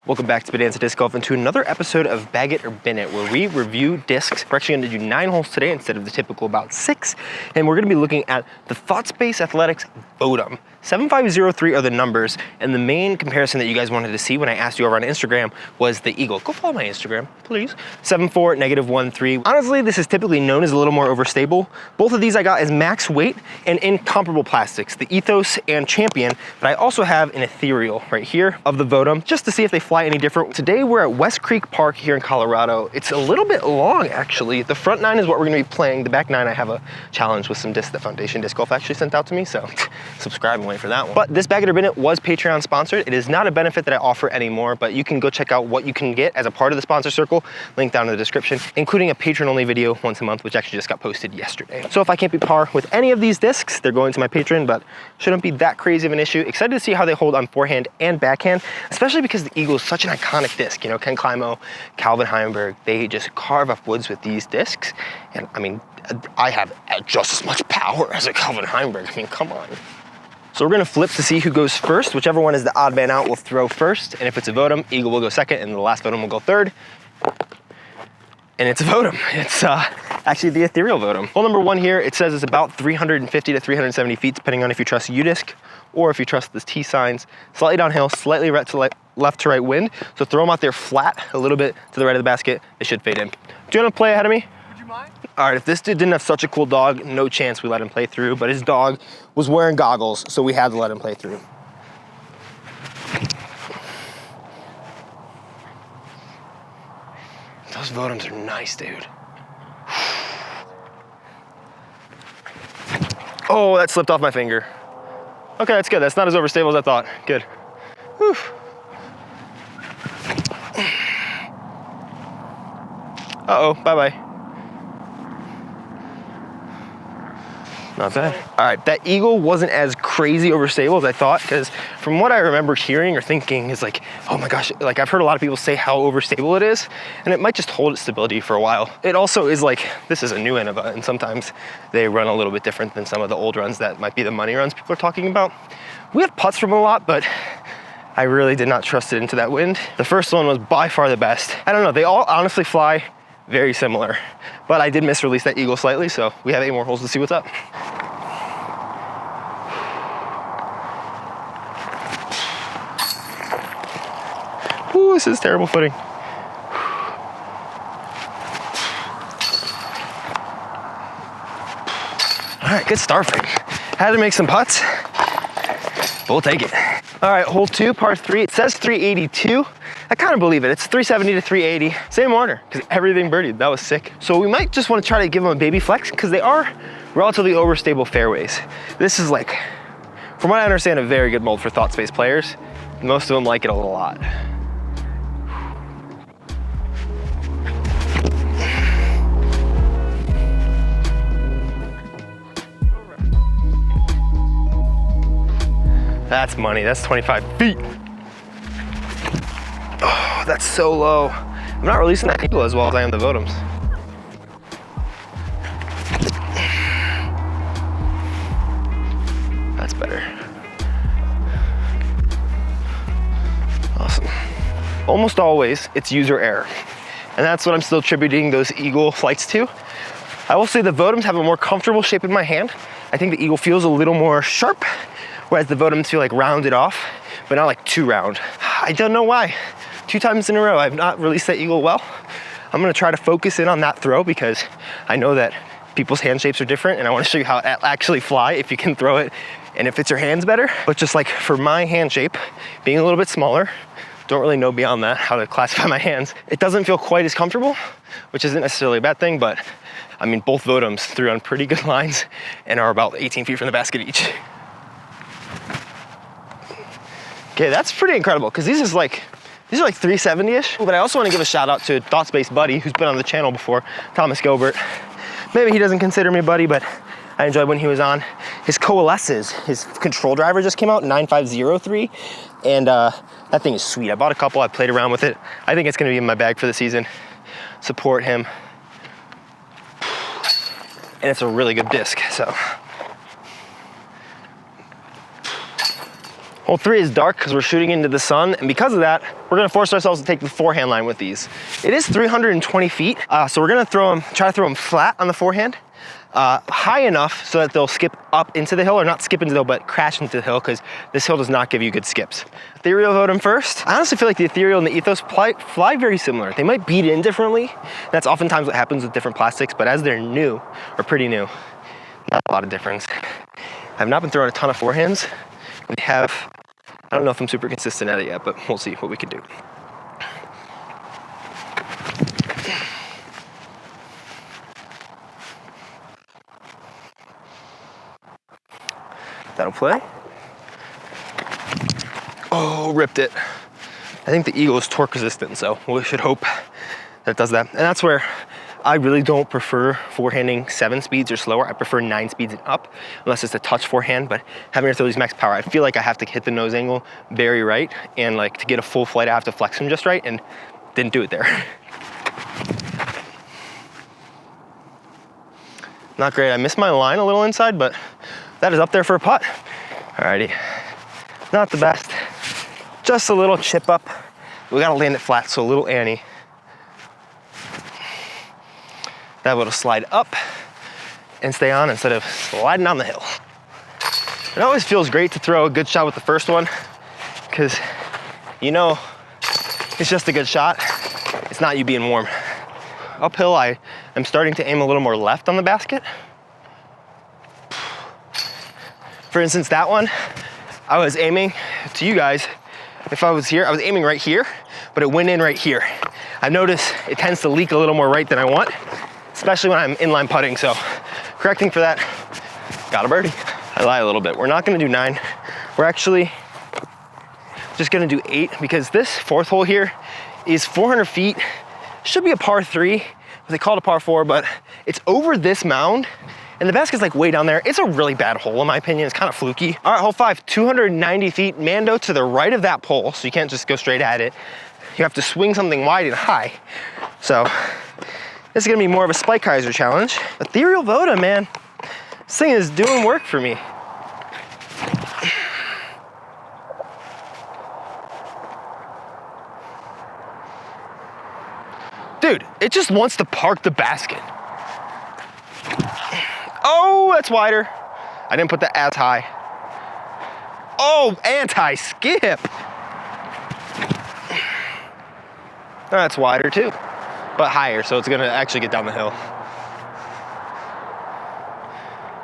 Welcome back to Bonanza Disc Golf and to another episode of Bag It or Bin It, where we review discs. We're actually going to do 9 holes today instead of the typical about 6, and we're going to be looking at the ThoughtSpace Athletics Votum. 7503 are the numbers, and the main comparison that you guys wanted to see when I asked you over on Instagram was the Eagle. Go follow my Instagram, please. 74 -13. Honestly, this is typically known as a little more overstable. Both of these I got as max weight and in comparable plastics, the Ethos and Champion, but I also have an ethereal right here of the Votum, just to see if they fly any different. Today we're at West Creek Park here in Colorado. It's a little bit long, actually. The front 9 is what we're gonna be playing. The back 9, I have a challenge with some discs that Foundation Disc Golf actually sent out to me, so subscribe and wait for that one. But this Bag It or Bin It was Patreon sponsored. It is not a benefit that I offer anymore, but you can go check out what you can get as a part of the sponsor circle, link down in the description, including a patron-only video once a month, which actually just got posted yesterday. So if I can't be par with any of these discs, they're going to my patron, but shouldn't be that crazy of an issue. Excited to see how they hold on forehand and backhand, especially because the Eagle is such an iconic disc. You know, Ken Climo, Calvin Heimberg, they just carve up woods with these discs. And I mean, I have just as much power as a Calvin Heimberg. I mean, come on. So we're gonna flip to see who goes first. Whichever one is the odd man out will throw first. And if it's a Votum, Eagle will go second, and the last Votum will go third. And it's a Votum. It's actually the ethereal Votum. Hole number 1 here, it says it's about 350 to 370 feet, depending on if you trust U-disc or if you trust the T signs. Slightly downhill, slightly left to right wind. So throw them out there flat, a little bit to the right of the basket. They should fade in. Do you wanna play ahead of me? All right, if this dude didn't have such a cool dog, no chance we let him play through, but his dog was wearing goggles, so we had to let him play through. Those Votums are nice, dude. Oh, that slipped off my finger. Okay, that's good. That's not as overstable as I thought. Good. Whew. Uh-oh, bye-bye. Not bad. All right, that Eagle wasn't as crazy overstable as I thought, because from what I remember hearing or thinking is like, oh my gosh, like I've heard a lot of people say how overstable it is, and it might just hold its stability for a while. It also is like, this is a new Innova, and sometimes they run a little bit different than some of the old runs that might be the money runs people are talking about. We have putts from a lot, but I really did not trust it into that wind. The first one was by far the best. I don't know, they all honestly fly very similar, but I did misrelease that Eagle slightly, so we have 8 more holes to see what's up. Ooh, this is terrible footing. All right, good start fake. Had to make some putts. We'll take it. All right, hole 2, par 3. It says 382. I kind of believe it. It's 370 to 380. Same order, because everything birdied. That was sick. So we might just want to try to give them a baby flex, because they are relatively overstable fairways. This is like, from what I understand, a very good mold for ThoughtSpace players. Most of them like it a lot. That's money, that's 25 feet. Oh, that's so low. I'm not releasing that Eagle as well as I am the Votums. That's better. Awesome. Almost always, it's user error. And that's what I'm still attributing those Eagle flights to. I will say the Votums have a more comfortable shape in my hand. I think the Eagle feels a little more sharp, whereas the Votums feel like rounded off, but not like too round. I don't know why. 2 times in a row, I've not released that Eagle well. I'm gonna try to focus in on that throw because I know that people's hand shapes are different, and I wanna show you how it actually fly if you can throw it and it fits your hands better. But just like for my hand shape, being a little bit smaller, don't really know beyond that how to classify my hands. It doesn't feel quite as comfortable, which isn't necessarily a bad thing, but I mean, both Votums threw on pretty good lines and are about 18 feet from the basket each. Okay, that's pretty incredible, because these are like 370-ish. But I also want to give a shout out to ThoughtSpace buddy who's been on the channel before, Thomas Gilbert. Maybe he doesn't consider me buddy, but I enjoyed when he was on. His Coalesces, his control driver just came out, 9503, and that thing is sweet. I bought a couple, I played around with it. I think it's gonna be in my bag for the season. Support him. And it's a really good disc, so. Hole 3 is dark because we're shooting into the sun, and because of that, we're gonna force ourselves to take the forehand line with these. It is 320 feet, so we're gonna try to throw them flat on the forehand, high enough so that they'll skip up into the hill, or not skip into the hill, but crash into the hill, because this hill does not give you good skips. Ethereal Votum first. I honestly feel like the Ethereal and the Ethos fly very similar. They might beat in differently. That's oftentimes what happens with different plastics, but as they're new, or pretty new, not a lot of difference. I've not been throwing a ton of forehands. We have, I don't know if I'm super consistent at it yet, but we'll see what we can do. That'll play. Oh, ripped it. I think the Eagle is torque resistant, so we should hope that it does that. And that's where I really don't prefer forehanding 7 speeds or slower. I prefer 9 speeds and up, unless it's a touch forehand. But having to throw these max power, I feel like I have to hit the nose angle very right, and like to get a full flight, I have to flex them just right, and didn't do it there. Not great. I missed my line a little inside, but that is up there for a putt. Alrighty, not the best. Just a little chip up. We gotta land it flat, so a little Annie. That would slide up and stay on instead of sliding down the hill. It always feels great to throw a good shot with the first one, because you know it's just a good shot. It's not you being warm. Uphill, I am starting to aim a little more left on the basket. For instance, that one, I was aiming to you guys. If I was here, I was aiming right here, but it went in right here. I've noticed it tends to leak a little more right than I want, especially when I'm inline putting, so correcting for that, got a birdie. I lie a little bit. We're not gonna do 9. We're actually just gonna do 8, because this 4th hole here is 400 feet. Should be a par 3, but they call it a par 4, but it's over this mound, and the basket's like way down there. It's a really bad hole in my opinion. It's kind of fluky. All right, hole 5, 290 feet, Mando to the right of that pole, so you can't just go straight at it. You have to swing something wide and high. So this is gonna be more of a spike hyzer challenge. Ethereal Votum, man. This thing is doing work for me. Dude, it just wants to park the basket. Oh, that's wider. I didn't put that as high. Oh, anti-skip. That's wider too, but higher, so it's gonna actually get down the hill.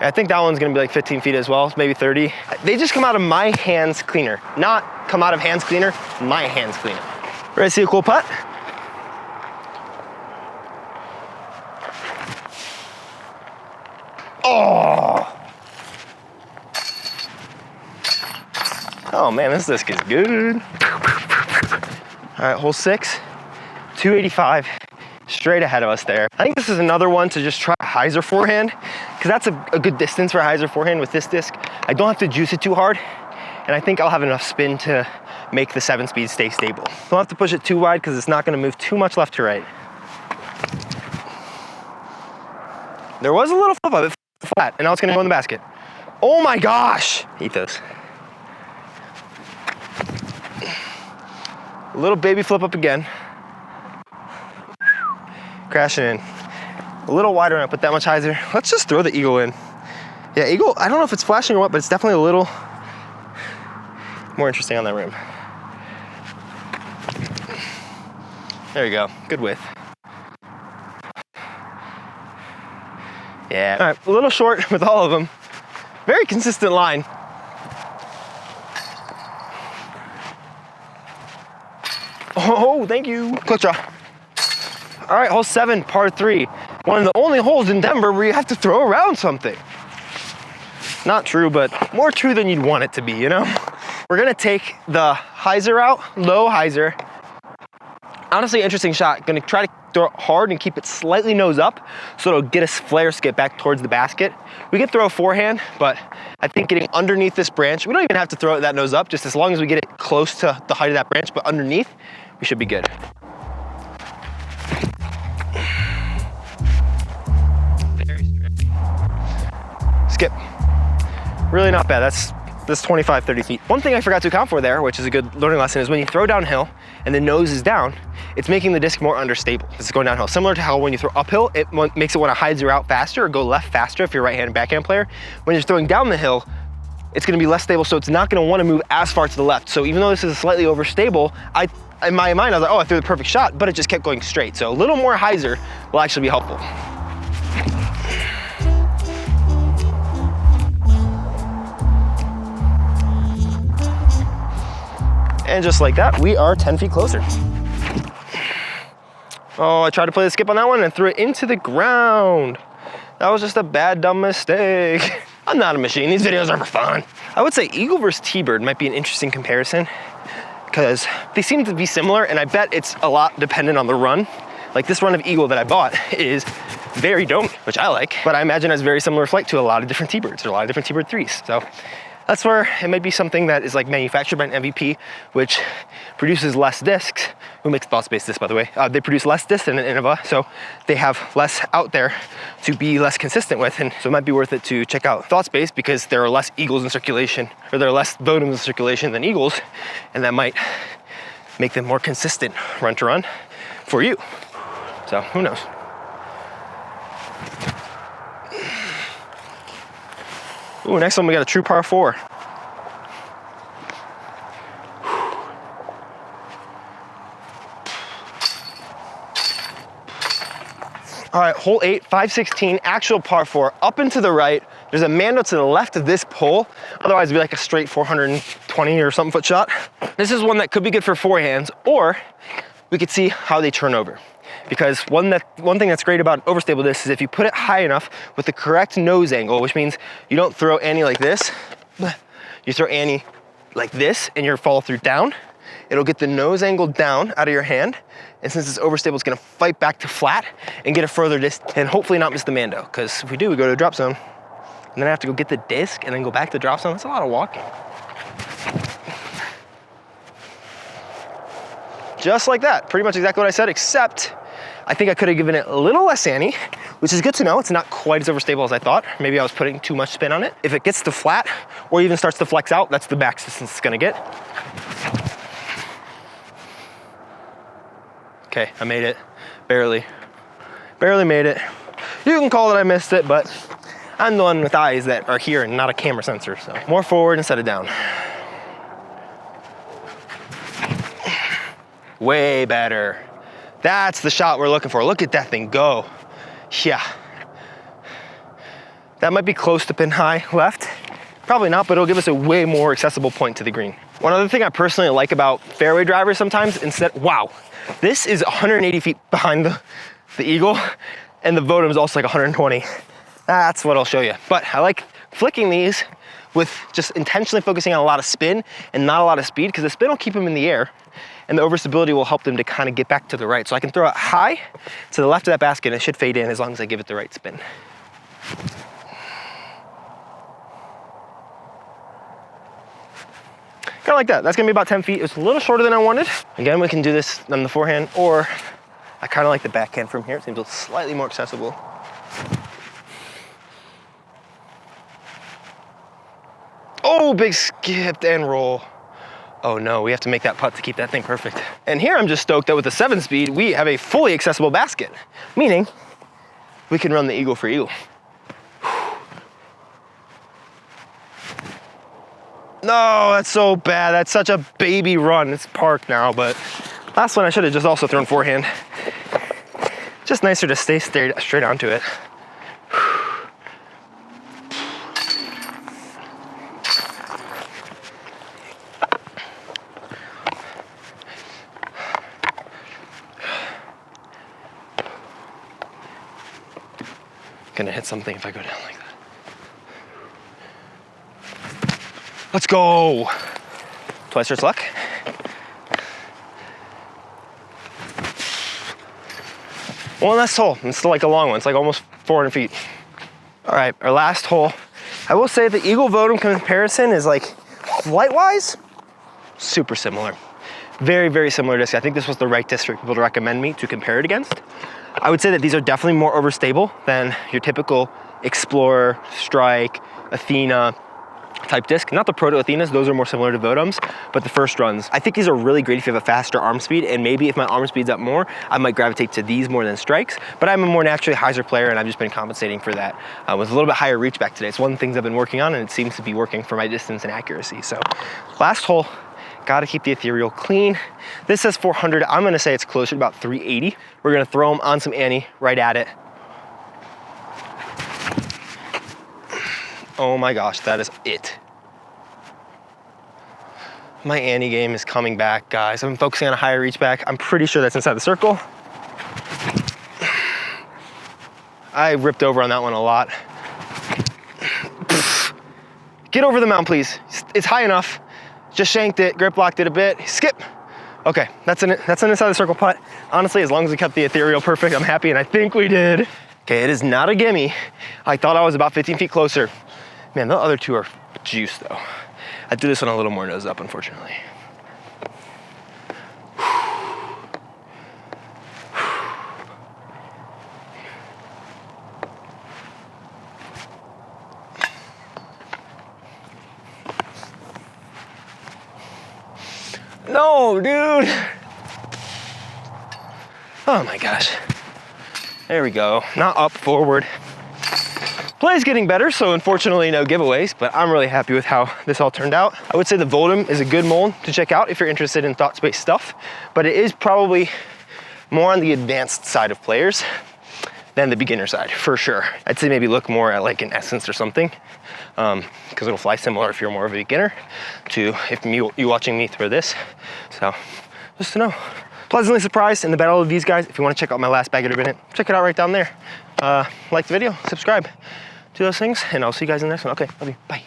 I think that one's gonna be like 15 feet as well, maybe 30. They just come out of my hands cleaner, not come out of hands cleaner, my hands cleaner. Ready to see a cool putt? Oh! Oh man, this disc is good. All right, hole 6, 285, straight ahead of us there. I think this is another one to just try a hyzer forehand, because that's a good distance for a hyzer forehand with this disc. I don't have to juice it too hard, and I think I'll have enough spin to make the 7 speed stay stable. Don't have to push it too wide because it's not gonna move too much left to right. There was a little flip of it flat, and now it's gonna go in the basket. Oh my gosh! Ethos. A little baby flip up again. Crashing in. A little wider when I put that much hyzer. Let's just throw the Eagle in. Yeah, Eagle, I don't know if it's flashing or what, but it's definitely a little more interesting on that rim. There you go, good width. Yeah, all right, a little short with all of them. Very consistent line. Oh, thank you. Quick draw. All right, hole 7, par 3. One of the only holes in Denver where you have to throw around something. Not true, but more true than you'd want it to be, you know? We're gonna take the hyzer out, low hyzer. Honestly, interesting shot. Gonna try to throw it hard and keep it slightly nose up so it'll get us flare skip back towards the basket. We can throw a forehand, but I think getting underneath this branch, we don't even have to throw that nose up, just as long as we get it close to the height of that branch, but underneath, we should be good. Very strict. Skip. Really not bad. That's this 25, 30 feet. One thing I forgot to account for there, which is a good learning lesson, is when you throw downhill and the nose is down, it's making the disc more understable. It's going downhill. Similar to how when you throw uphill, it makes it want to hyzer out faster or go left faster if you're a right-hand and backhand player. When you're throwing down the hill, it's gonna be less stable, so it's not gonna wanna move as far to the left. So even though this is slightly overstable, in my mind, I was like, oh, I threw the perfect shot, but it just kept going straight. So a little more hyzer will actually be helpful. And just like that, we are 10 feet closer. Oh, I tried to play the skip on that one and threw it into the ground. That was just a bad, dumb mistake. I'm not a machine, these videos are for fun. I would say Eagle versus T-Bird might be an interesting comparison because they seem to be similar, and I bet it's a lot dependent on the run. Like this run of Eagle that I bought is very domed, which I like, but I imagine has very similar flight to a lot of different T-Birds or a lot of different T-Bird 3s. So that's where it might be something that is like manufactured by an MVP, which produces less discs. Who makes Thought Space discs, by the way? They produce less discs than an Innova, so they have less out there to be less consistent with. And so it might be worth it to check out Thought Space because there are less Eagles in circulation, or there are less Votums in circulation than Eagles, and that might make them more consistent run to run for you. So who knows? Ooh, next one we got a true par 4. All right, hole 8, 516, actual par 4, up and to the right. There's a mando to the left of this pole. Otherwise it'd be like a straight 420 or something foot shot. This is one that could be good for forehands, or we could see how they turn over. Because one thing that's great about overstable disc is if you put it high enough with the correct nose angle, which means you don't throw any like this, you throw any like this and your follow through down, it'll get the nose angle down out of your hand. And since it's overstable, it's gonna fight back to flat and get a further disc and hopefully not miss the mando. Because if we do, we go to the drop zone and then I have to go get the disc and then go back to the drop zone. That's a lot of walking. Just like that, pretty much exactly what I said, except I think I could have given it a little less ante, which is good to know. It's not quite as overstable as I thought. Maybe I was putting too much spin on it. If it gets to flat or even starts to flex out, that's the max distance it's gonna get. Okay, I made it, barely made it. You can call it I missed it, but I'm the one with eyes that are here and not a camera sensor, so more forward instead of down. Way better. That's the shot we're looking for. Look at that thing go. Yeah. That might be close to pin high left. Probably not, but it'll give us a way more accessible point to the green. One other thing I personally like about fairway drivers sometimes, wow, this is 180 feet behind the Eagle, and the Votum is also like 120. That's what I'll show you. But I like flicking these with just intentionally focusing on a lot of spin and not a lot of speed, because the spin will keep them in the air and the overstability will help them to kind of get back to the right. So I can throw it high to the left of that basket and it should fade in as long as I give it the right spin. Kind of like that. That's gonna be about 10 feet. It's a little shorter than I wanted. Again, we can do this on the forehand, or I kind of like the backhand from here. It seems slightly more accessible. Oh, big skip and roll. Oh no, we have to make that putt to keep that thing perfect. And here I'm just stoked that with the 7-speed, we have a fully accessible basket, meaning we can run the Eagle for Eagle. No, that's so bad. That's such a baby run. It's parked now, but last one I should have just also thrown forehand. Just nicer to stay straight onto it. Gonna hit something if I go down like that. Let's go. Twice its luck. One last hole. It's still like a long one. It's like almost 400 feet. All right, our last hole. I will say the Eagle Votum comparison is like flight-wise, super similar. Very, very similar disc. I think this was the right disc for people to recommend me to compare it against. I would say that these are definitely more overstable than your typical Explorer, Strike, Athena, type disc, not the Proto Athenas, those are more similar to Votums, but the first runs. I think these are really great if you have a faster arm speed, and maybe if my arm speed's up more, I might gravitate to these more than strikes, but I'm a more naturally hyzer player, and I've just been compensating for that with a little bit higher reach back today. It's one of the things I've been working on, and it seems to be working for my distance and accuracy. So last hole, gotta keep the ethereal clean. This says 400, I'm gonna say it's closer to about 380. We're gonna throw them on some ante right at it. Oh my gosh, that is it. My ante game is coming back, guys. I've been focusing on a higher reach back. I'm pretty sure that's inside the circle. I ripped over on that one a lot. Get over the mound, please. It's high enough. Just shanked it, grip locked it a bit. Skip. Okay, that's an inside the circle putt. Honestly, as long as we kept the ethereal perfect, I'm happy, and I think we did. Okay, it is not a gimme. I thought I was about 15 feet closer. Man, the other two are juice though. I do this one a little more nose up, unfortunately. No, dude. Oh my gosh. There we go. Not up, forward. Play's getting better, so unfortunately no giveaways, but I'm really happy with how this all turned out. I would say the Votum is a good mold to check out if you're interested in thought space stuff, but it is probably more on the advanced side of players than the beginner side, for sure. I'd say maybe look more at like an Essence or something, because it'll fly similar if you're more of a beginner to if you watching me throw this. So just to know. Pleasantly surprised in the battle of these guys. If you want to check out my last Bag It or Bin It, check it out right down there. Like the video, subscribe, do those things, and I'll see you guys in the next one. Okay, love you, bye.